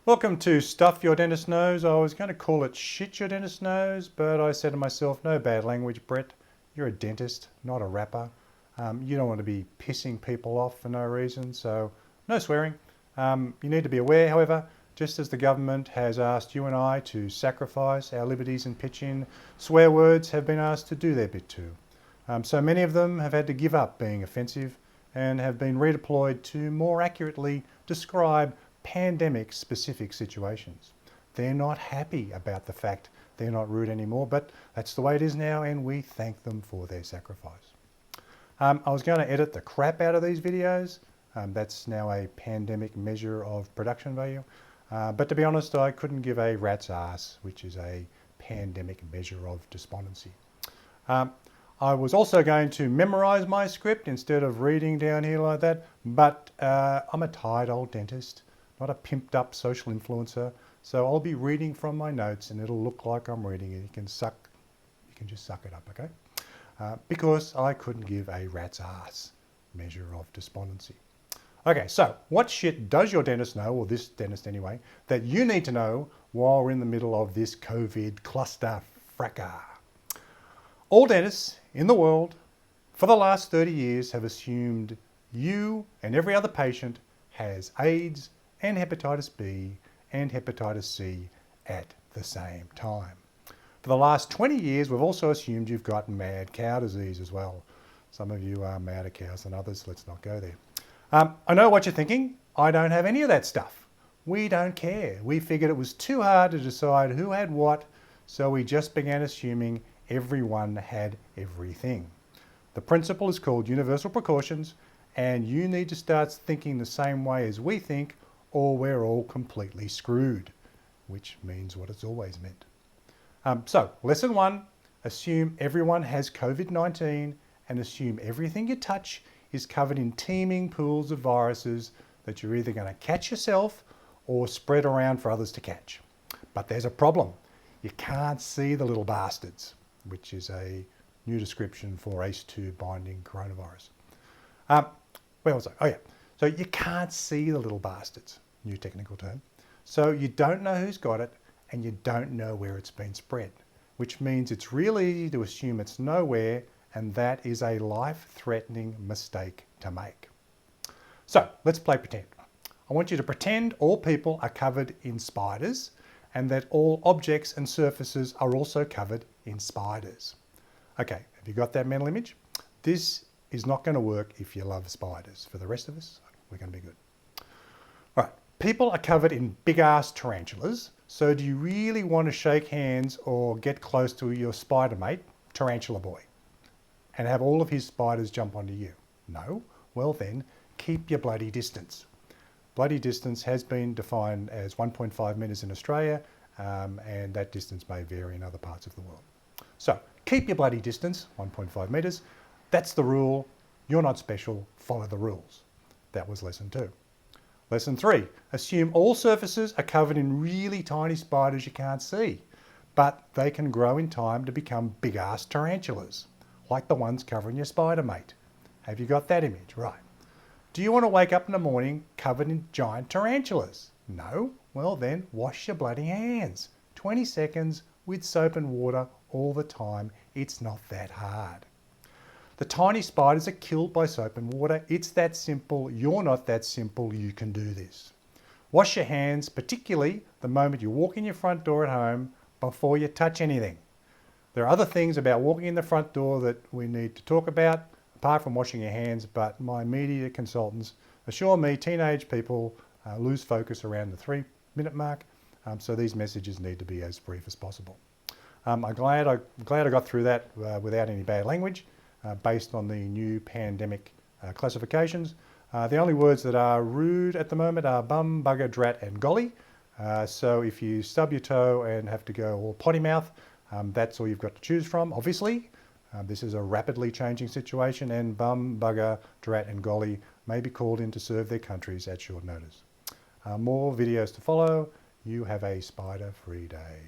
Welcome to Stuff Your Dentist Knows. I was going to call it Shit Your Dentist Knows, but I said to myself, no bad language, Brett. You're a dentist, not a rapper. You don't want to be pissing people off for no reason, so no swearing. You need to be aware, however, just as the government has asked you and I to sacrifice our liberties and pitch in, swear words have been asked to do their bit too. So many of them have had to give up being offensive and have been redeployed to more accurately describe pandemic-specific situations. They're not happy about the fact they're not rude anymore, but that's the way it is now, and we thank them for their sacrifice. I was going to edit the crap out of these videos. That's now a pandemic measure of production value. But to be honest, I couldn't give a rat's ass, which is a pandemic measure of despondency. I was also going to memorize my script instead of reading down here like that, but I'm a tired old dentist, not a pimped up social influencer, so I'll be reading from my notes and it'll look like I'm reading it. You can just suck it up, okay? Because I couldn't give a rat's ass measure of despondency. Okay, so what shit does your dentist know, or this dentist anyway, that you need to know while we're in the middle of this COVID cluster fracas? All dentists in the world for the last 30 years have assumed you and every other patient has AIDS and hepatitis B and hepatitis C at the same time. For the last 20 years, we've also assumed you've got mad cow disease as well. Some of you are madder cows than others. Let's not go there. I know what you're thinking. I don't have any of that stuff. We don't care. We figured it was too hard to decide who had what, so we just began assuming everyone had everything. The principle is called universal precautions, and you need to start thinking the same way as we think, or we're all completely screwed, which means what it's always meant. So, lesson one, assume everyone has COVID-19 and assume everything you touch is covered in teeming pools of viruses that you're either going to catch yourself or spread around for others to catch. But there's a problem. You can't see the little bastards, which is a new description for ACE2 binding coronavirus. Where was I? Oh yeah. So you can't see the little bastards, new technical term. So you don't know who's got it and you don't know where it's been spread, which means it's real easy to assume it's nowhere, and that is a life-threatening mistake to make. So let's play pretend. I want you to pretend all people are covered in spiders and that all objects and surfaces are also covered in spiders. Okay, have you got that mental image? This is not going to work if you love spiders. For the rest of us, we're going to be good. All right, people are covered in big-ass tarantulas, so do you really want to shake hands or get close to your spider mate, Tarantula Boy, and have all of his spiders jump onto you? No? Well then, keep your bloody distance. Bloody distance has been defined as 1.5 metres in Australia, and that distance may vary in other parts of the world. So, keep your bloody distance, 1.5 metres. That's the rule. You're not special. Follow the rules. That was lesson 2. Lesson 3, assume all surfaces are covered in really tiny spiders you can't see, but they can grow in time to become big-ass tarantulas, like the ones covering your spider mate. Have you got that image? Right. Do you want to wake up in the morning covered in giant tarantulas? No? Well then, wash your bloody hands. 20 seconds with soap and water all the time. It's not that hard. The tiny spiders are killed by soap and water. It's that simple. You're not that simple. You can do this. Wash your hands, particularly the moment you walk in your front door at home, before you touch anything. There are other things about walking in the front door that we need to talk about, apart from washing your hands, but my media consultants assure me teenage people lose focus around the 3-minute mark, so these messages need to be as brief as possible. I'm glad I got through that without any bad language, based on the new pandemic classifications. The only words that are rude at the moment are bum, bugger, drat and golly. So if you stub your toe and have to go all potty mouth, that's all you've got to choose from, obviously. This is a rapidly changing situation, and bum, bugger, drat and golly may be called in to serve their countries at short notice. More videos to follow. You have a spider-free day.